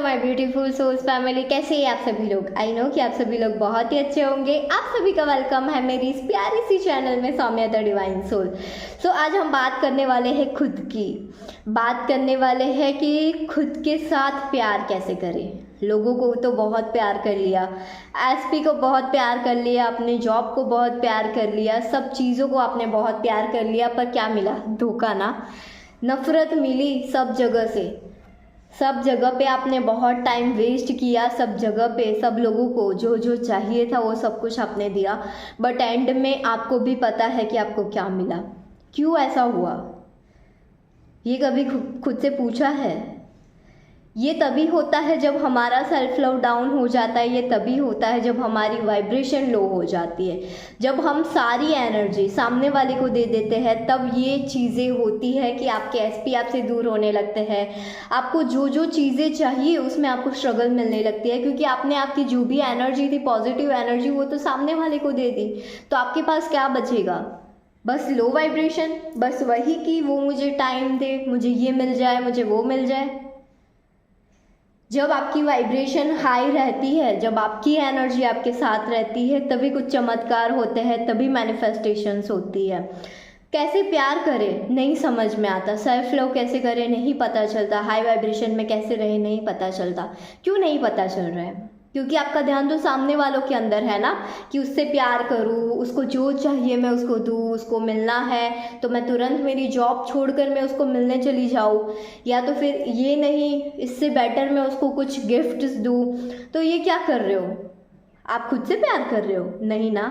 My beautiful souls family, कैसे हैं आप सभी लोग। आई नो कि आप सभी लोग बहुत ही अच्छे होंगे। आप सभी का वेलकम है मेरी इस प्यारी सी चैनल में सौम्या द डिवाइन सोल। सो आज हम बात करने वाले हैं खुद की। बात करने वाले हैं कि खुद के साथ प्यार कैसे करें। लोगों को तो बहुत प्यार कर लिया, एसपी को बहुत प्यार कर लिया, अपने जॉब को बहुत प्यार कर लिया, सब चीज़ों को आपने बहुत प्यार कर लिया, पर क्या मिला? धोखा ना, नफरत मिली सब जगह से। सब जगह पे आपने बहुत टाइम वेस्ट किया, सब जगह पे सब लोगों को जो जो चाहिए था वो सब कुछ आपने दिया, बट एंड में आपको भी पता है कि आपको क्या मिला। क्यों ऐसा हुआ? ये कभी खुद से पूछा है? ये तभी होता है जब हमारा सेल्फ लव डाउन हो जाता है। ये तभी होता है जब हमारी वाइब्रेशन लो हो जाती है, जब हम सारी एनर्जी सामने वाले को दे देते हैं, तब ये चीज़ें होती है कि आपके एसपी आपसे दूर होने लगते हैं। आपको जो जो चीज़ें चाहिए उसमें आपको स्ट्रगल मिलने लगती है, क्योंकि आपने आपकी जो भी एनर्जी थी, पॉजिटिव एनर्जी, वो तो सामने वाले को दे दी। तो आपके पास क्या बचेगा? बस लो वाइब्रेशन, बस वही कि वो मुझे टाइम दे, मुझे ये मिल जाए, मुझे वो मिल जाए। जब आपकी वाइब्रेशन हाई रहती है, जब आपकी एनर्जी आपके साथ रहती है, तभी कुछ चमत्कार होते हैं, तभी मैनिफेस्टेशंस होती है। कैसे प्यार करें नहीं समझ में आता, सेल्फ लव कैसे करें नहीं पता चलता, हाई वाइब्रेशन में कैसे रहे नहीं पता चलता। क्यों नहीं पता चल रहा है? क्योंकि आपका ध्यान तो सामने वालों के अंदर है ना, कि उससे प्यार करूँ, उसको जो चाहिए मैं उसको दूँ, उसको मिलना है तो मैं तुरंत मेरी जॉब छोड़कर मैं उसको मिलने चली जाऊँ, या तो फिर ये नहीं, इससे बेटर मैं उसको कुछ गिफ्ट्स दूँ। तो ये क्या कर रहे हो? आप खुद से प्यार कर रहे हो? नहीं ना,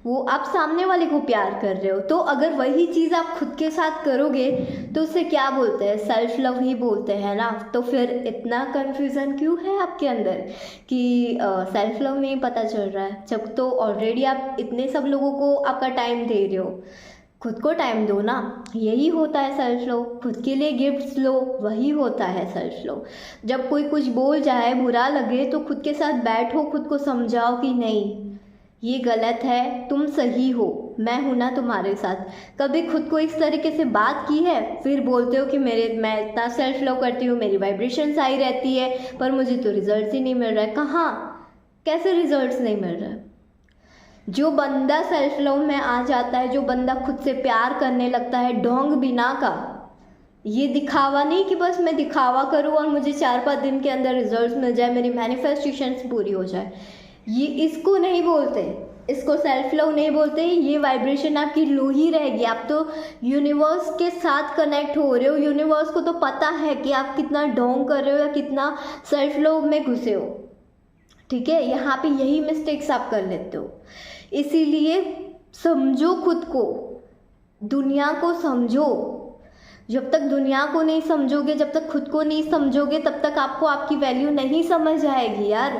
वो आप सामने वाले को प्यार कर रहे हो। तो अगर वही चीज़ आप खुद के साथ करोगे तो उसे क्या बोलते हैं? सेल्फ लव ही बोलते हैं ना। तो फिर इतना कन्फ्यूज़न क्यों है आपके अंदर कि सेल्फ लव नहीं पता चल रहा है, जब तो ऑलरेडी आप इतने सब लोगों को आपका टाइम दे रहे हो। खुद को टाइम दो ना, यही होता है सेल्फ लव। खुद के लिए गिफ्ट्स लो, वही होता है सेल्फ लव। जब कोई कुछ बोल जाए, बुरा लगे, तो खुद के साथ बैठो, खुद को समझाओ कि नहीं ये गलत है, तुम सही हो, मैं हूं ना तुम्हारे साथ। कभी खुद को इस तरीके से बात की है? फिर बोलते हो कि मैं इतना सेल्फ लव करती हूँ, मेरी वाइब्रेशन हाई रहती है, पर मुझे तो रिजल्ट ही नहीं मिल रहा है। कहाँ? कैसे रिजल्ट्स नहीं मिल रहा है? जो बंदा सेल्फ लव में आ जाता है, जो बंदा खुद से प्यार करने लगता है ढोंग बिना का, ये दिखावा नहीं कि बस मैं दिखावा करूँ और मुझे 4-5 दिन के अंदर रिजल्ट्स मिल जाए, मेरी मैनिफेस्टेशंस पूरी हो जाए, ये इसको नहीं बोलते, इसको सेल्फ लव नहीं बोलते। ये वाइब्रेशन आपकी लो ही रहेगी। आप तो यूनिवर्स के साथ कनेक्ट हो रहे हो, यूनिवर्स को तो पता है कि आप कितना ढोंग कर रहे हो या कितना सेल्फ लव में घुसे हो। ठीक है, यहाँ पे यही मिस्टेक्स आप कर लेते हो। इसीलिए समझो खुद को, दुनिया को समझो। जब तक दुनिया को नहीं समझोगे, जब तक खुद को नहीं समझोगे, तब तक आपको आपकी वैल्यू नहीं समझ आएगी यार।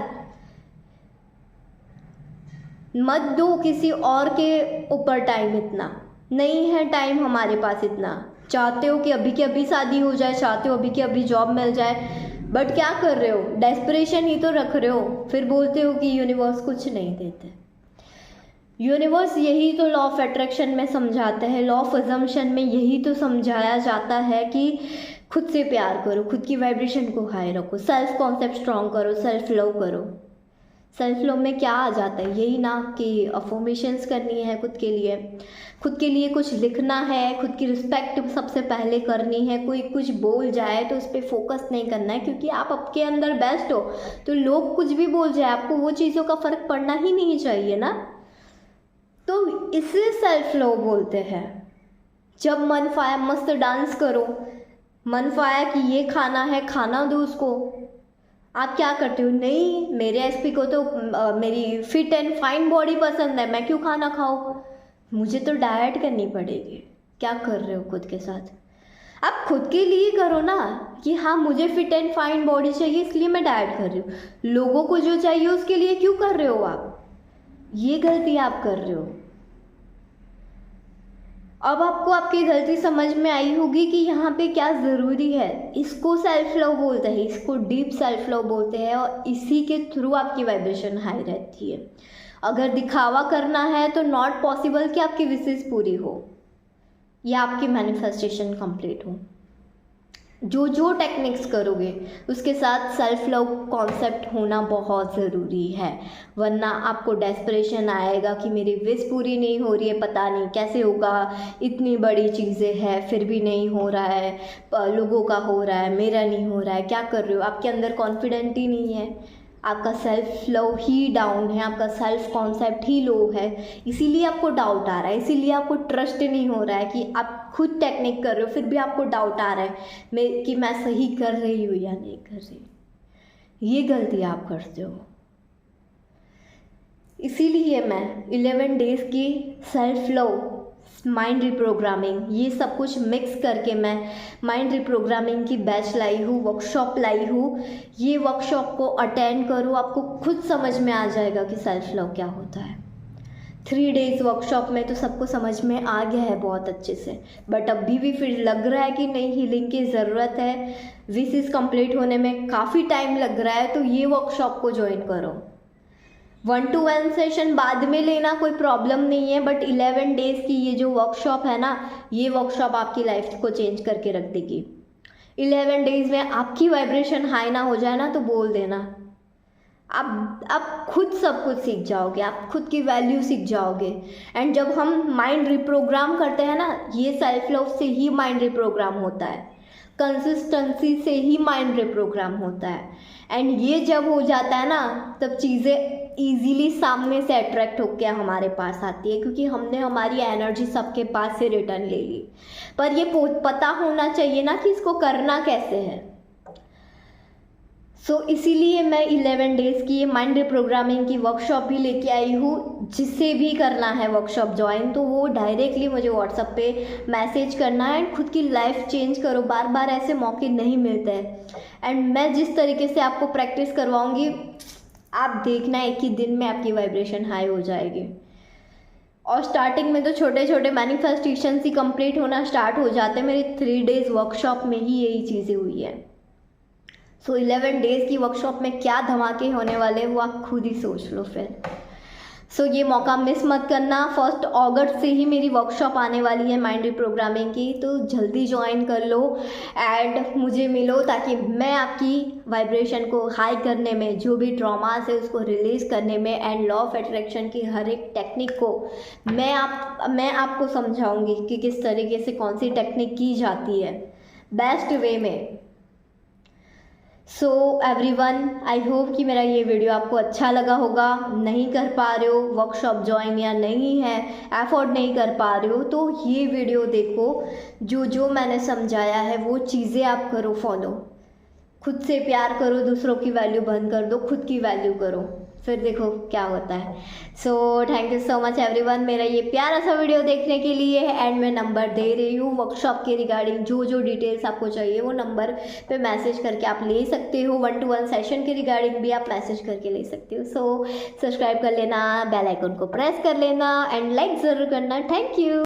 मत दो किसी और के ऊपर टाइम, इतना नहीं है टाइम हमारे पास इतना। चाहते हो कि अभी की अभी शादी हो जाए, चाहते हो अभी की अभी जॉब मिल जाए, बट क्या कर रहे हो? डेस्परेशन ही तो रख रहे हो। फिर बोलते हो कि यूनिवर्स कुछ नहीं देते। यूनिवर्स यही तो लॉ ऑफ अट्रैक्शन में समझाते हैं, लॉ ऑफ अजम्पशन में यही तो समझाया जाता है कि खुद से प्यार करो, खुद की वाइब्रेशन को हाई रखो, सेल्फ कॉन्सेप्ट स्ट्रॉन्ग करो, सेल्फ लव करो। सेल्फ लव में क्या आ जाता है? यही ना कि अफर्मेशंस करनी है खुद के लिए कुछ लिखना है, खुद की रिस्पेक्ट सबसे पहले करनी है। कोई कुछ बोल जाए तो उस पर फोकस नहीं करना है, क्योंकि आप आपके अंदर बेस्ट हो। तो लोग कुछ भी बोल जाए, आपको वो चीज़ों का फ़र्क पड़ना ही नहीं चाहिए ना। तो इसे सेल्फ लव बोलते हैं। जब मन फाया मस्त डांस करो, मन फाया कि ये खाना है, खाना दो उसको। आप क्या करते हो? नहीं, मेरे एसपी को तो मेरी फिट एंड फाइन बॉडी पसंद है, मैं क्यों खाना खाऊं, मुझे तो डाइट करनी पड़ेगी। क्या कर रहे हो खुद के साथ? आप खुद के लिए करो ना, कि हाँ मुझे फिट एंड फाइन बॉडी चाहिए इसलिए मैं डाइट कर रही हूँ। लोगों को जो चाहिए उसके लिए क्यों कर रहे हो आप? ये गलती आप कर रहे हो। अब आपको आपकी गलती समझ में आई होगी कि यहाँ पे क्या ज़रूरी है। इसको सेल्फ लव बोलते हैं, इसको डीप सेल्फ लव बोलते हैं, और इसी के थ्रू आपकी वाइब्रेशन हाई रहती है। अगर दिखावा करना है तो नॉट पॉसिबल कि आपकी विशेष पूरी हो या आपकी मैनिफेस्टेशन कंप्लीट हो। जो जो टेक्निक्स करोगे उसके साथ सेल्फ लव कॉन्सेप्ट होना बहुत ज़रूरी है, वरना आपको डेस्परेशन आएगा कि मेरी विश पूरी नहीं हो रही है, पता नहीं कैसे होगा, इतनी बड़ी चीज़ें हैं फिर भी नहीं हो रहा है, लोगों का हो रहा है मेरा नहीं हो रहा है, क्या कर रहे हो, आपके अंदर कॉन्फिडेंट ही नहीं है, आपका सेल्फ लव ही डाउन है, आपका सेल्फ कॉन्सेप्ट ही लो है, इसीलिए आपको डाउट आ रहा है, इसीलिए आपको ट्रस्ट नहीं हो रहा है कि आप खुद टेक्निक कर रहे हो फिर भी आपको डाउट आ रहा है कि मैं सही कर रही हूँ या नहीं कर रही। ये गलती आप करते हो। इसीलिए मैं 11 डेज़ की सेल्फ लव, माइंड रिप्रोग्रामिंग, ये सब कुछ मिक्स करके मैं माइंड रिप्रोग्रामिंग की बैच लाई हूँ, वर्कशॉप लाई हूँ। ये वर्कशॉप को अटेंड करो, आपको खुद समझ में आ जाएगा कि सेल्फ लव क्या होता है। 3 डेज़ वर्कशॉप में तो सबको समझ में आ गया है बहुत अच्छे से, बट अभी भी फिर लग रहा है कि नहीं हीलिंग की ज़रूरत है, विशेस कंप्लीट होने में काफ़ी टाइम लग रहा है, तो ये वर्कशॉप को ज्वाइन करो। 1-to-1 सेशन बाद में लेना कोई प्रॉब्लम नहीं है, बट 11 डेज़ की ये जो वर्कशॉप है ना, ये वर्कशॉप आपकी लाइफ को चेंज करके रख देगी। 11 डेज़ में आपकी वाइब्रेशन हाई ना हो जाए ना तो बोल देना, आप खुद सब कुछ सीख जाओगे, आप खुद की वैल्यू सीख जाओगे। एंड जब हम माइंड रिप्रोग्राम करते हैं ना, ये सेल्फ लव से ही माइंड रिप्रोग्राम होता है, कंसिस्टेंसी से ही माइंड रिप्रोग्राम होता है। एंड ये जब हो जाता है ना, तब चीज़ें इजीली सामने से अट्रैक्ट होकर हमारे पास आती है, क्योंकि हमने हमारी एनर्जी सबके पास से रिटर्न ले ली। पर ये पता होना चाहिए ना कि इसको करना कैसे है। इसीलिए मैं 11 डेज़ की ये माइंड रिप्रोग्रामिंग की वर्कशॉप भी लेके आई हूँ। जिसे भी करना है वर्कशॉप ज्वाइन, तो वो डायरेक्टली मुझे व्हाट्सएप पे मैसेज करना है। एंड खुद की लाइफ चेंज करो, बार बार ऐसे मौके नहीं मिलते हैं। एंड मैं जिस तरीके से आपको प्रैक्टिस करवाऊँगी, आप देखना एक ही दिन में आपकी वाइब्रेशन हाई हो जाएगी। और स्टार्टिंग में तो छोटे छोटे मैनिफेस्टेशंस ही कंप्लीट होना स्टार्ट हो जाते हैं। मेरे 3 डेज़ वर्कशॉप में ही यही चीज़ें हुई है। 11 डेज़ की वर्कशॉप में क्या धमाके होने वाले हैं वो आप खुद ही सोच लो फिर। ये मौका मिस मत करना। 1 अगस्त से ही मेरी वर्कशॉप आने वाली है माइंड रिप्रोग्रामिंग की, तो जल्दी ज्वाइन कर लो एंड मुझे मिलो, ताकि मैं आपकी वाइब्रेशन को हाई करने में, जो भी ट्रॉमास है उसको रिलीज़ करने में, एंड लॉ ऑफ अट्रैक्शन की हर एक टेक्निक को मैं आपको समझाऊंगी कि किस तरीके से कौन सी टेक्निक की जाती है बेस्ट वे में। एवरीवन, आई होप कि मेरा ये वीडियो आपको अच्छा लगा होगा। नहीं कर पा रहे हो वर्कशॉप ज्वाइन या नहीं है, एफोर्ड नहीं कर पा रहे हो, तो ये वीडियो देखो, जो मैंने समझाया है वो चीज़ें आप करो फॉलो। खुद से प्यार करो, दूसरों की वैल्यू बंद कर दो, खुद की वैल्यू करो, फिर देखो क्या होता है। Thank you so much everyone मेरा ये प्यारा सा वीडियो देखने के लिए। एंड मैं नंबर दे रही हूँ वर्कशॉप के रिगार्डिंग, जो डिटेल्स आपको चाहिए वो नंबर पे मैसेज करके आप ले सकते हो। 1-to-1 सेशन के रिगार्डिंग भी आप मैसेज करके ले सकते हो। सब्सक्राइब कर लेना, बेल आइकन को प्रेस कर लेना एंड लाइक ज़रूर करना। Thank you.